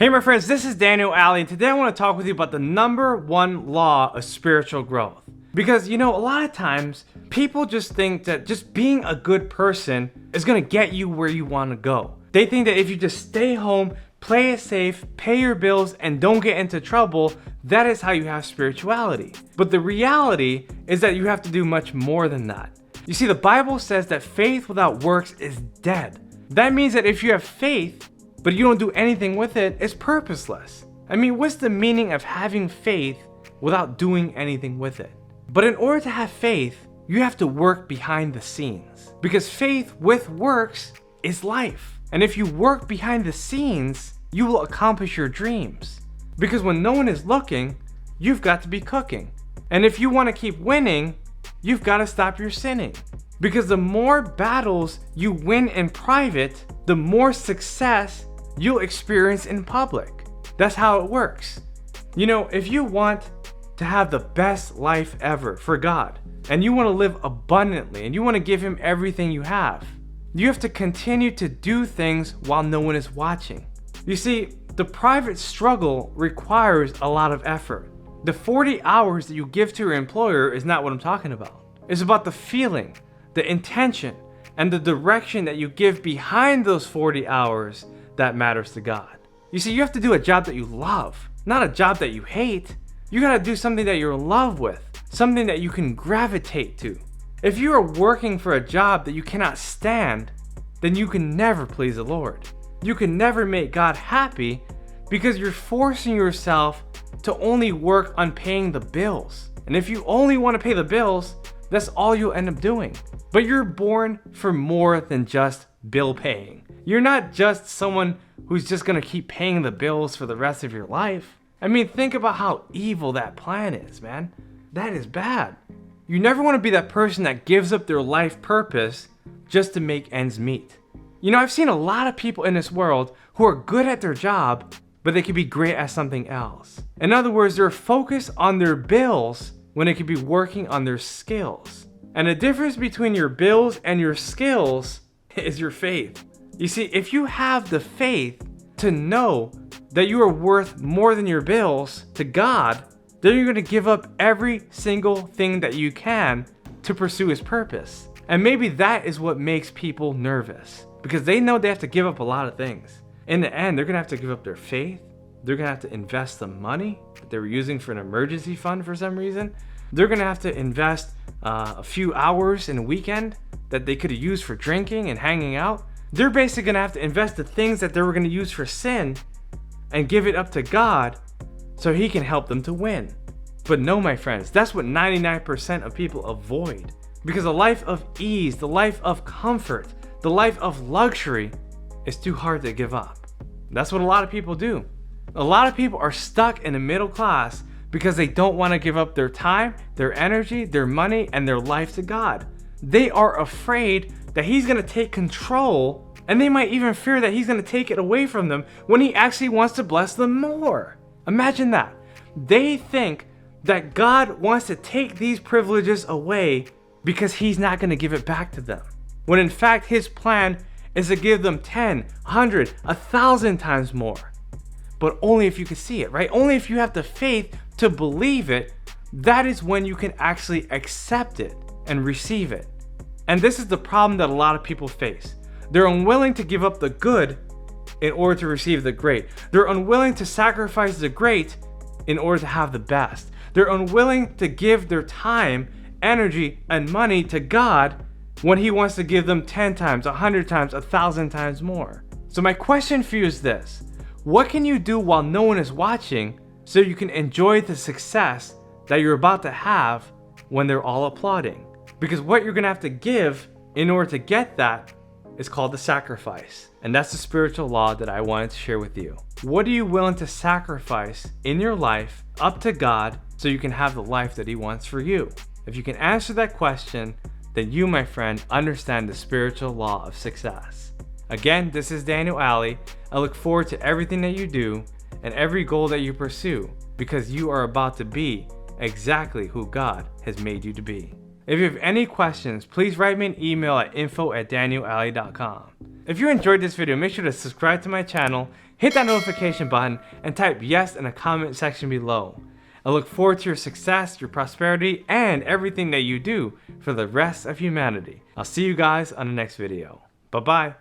Hey my friends, this is Daniel Aldie, and today I want to talk with you about the number one law of spiritual growth. Because a lot of times people just think that just being a good person is going to get you where you want to go. They think that if you just stay home, play it safe, pay your bills, and don't get into trouble, that is how you have spirituality. But the reality is that you have to do much more than that. You see, the Bible says that faith without works is dead. That means that if you have faith, but you don't do anything with it, it's purposeless. I mean, what's the meaning of having faith without doing anything with it? But in order to have faith, you have to work behind the scenes. Because faith with works is life. And if you work behind the scenes, you will accomplish your dreams. Because when no one is looking, you've got to be cooking. And if you want to keep winning, you've got to stop your sinning. Because the more battles you win in private, the more success you'll experience in public. That's how it works. If you want to have the best life ever for God, and you want to live abundantly, and you want to give Him everything you have to continue to do things while no one is watching. You see, the private struggle requires a lot of effort. The 40 hours that you give to your employer is not what I'm talking about. It's about the feeling, the intention, and the direction that you give behind those 40 hours that matters to God. You see, you have to do a job that you love, not a job that you hate. You gotta do something that you're in love with, something that you can gravitate to. If you are working for a job that you cannot stand, then you can never please the Lord. You can never make God happy because you're forcing yourself to only work on paying the bills. And if you only want to pay the bills, that's all you'll end up doing. But you're born for more than just bill paying. You're not just someone who's just gonna keep paying the bills for the rest of your life. I mean, think about how evil that plan is, man. That is bad. You never want to be that person that gives up their life purpose just to make ends meet. I've seen a lot of people in this world who are good at their job, but they could be great at something else. In other words, they're focused on their bills when they could be working on their skills. And the difference between your bills and your skills is your faith. You see, if you have the faith to know that you are worth more than your bills to God, then you're going to give up every single thing that you can to pursue His purpose. And maybe that is what makes people nervous, because they know they have to give up a lot of things. In the end, they're going to have to give up their faith. They're going to have to invest the money that they were using for an emergency fund for some reason. They're going to have to invest a few hours in a weekend that they could have used for drinking and hanging out. They're basically going to have to invest the things that they were going to use for sin and give it up to God so He can help them to win. But no, my friends, that's what 99% of people avoid. Because a life of ease, the life of comfort, the life of luxury is too hard to give up. That's what a lot of people do. A lot of people are stuck in the middle class because they don't want to give up their time, their energy, their money, and their life to God. They are afraid that He's going to take control, and they might even fear that He's going to take it away from them when He actually wants to bless them more. Imagine that. They think that God wants to take these privileges away because He's not going to give it back to them. When in fact, His plan is to give them 10, 100, 1,000 times more. But only if you can see it, right? Only if you have the faith to believe it, that is when you can actually accept it and receive it. And this is the problem that a lot of people face. They're unwilling to give up the good in order to receive the great. They're unwilling to sacrifice the great in order to have the best. They're unwilling to give their time, energy, and money to God when He wants to give them 10 times, 100 times, 1,000 times more. So my question for you is this: what can you do while no one is watching so you can enjoy the success that you're about to have when they're all applauding? Because what you're going to have to give in order to get that is called the sacrifice. And that's the spiritual law that I wanted to share with you. What are you willing to sacrifice in your life up to God so you can have the life that He wants for you? If you can answer that question, then you, my friend, understand the spiritual law of success. Again, this is Daniel Aldie. I look forward to everything that you do and every goal that you pursue, because you are about to be exactly who God has made you to be. If you have any questions, please write me an email at info@danielallie.com. If you enjoyed this video, make sure to subscribe to my channel, hit hit that notification button and type yes in the comment section below. I look forward to your success, your prosperity, and everything that you do for the rest of humanity. I'll see you guys on the next video. Bye-bye.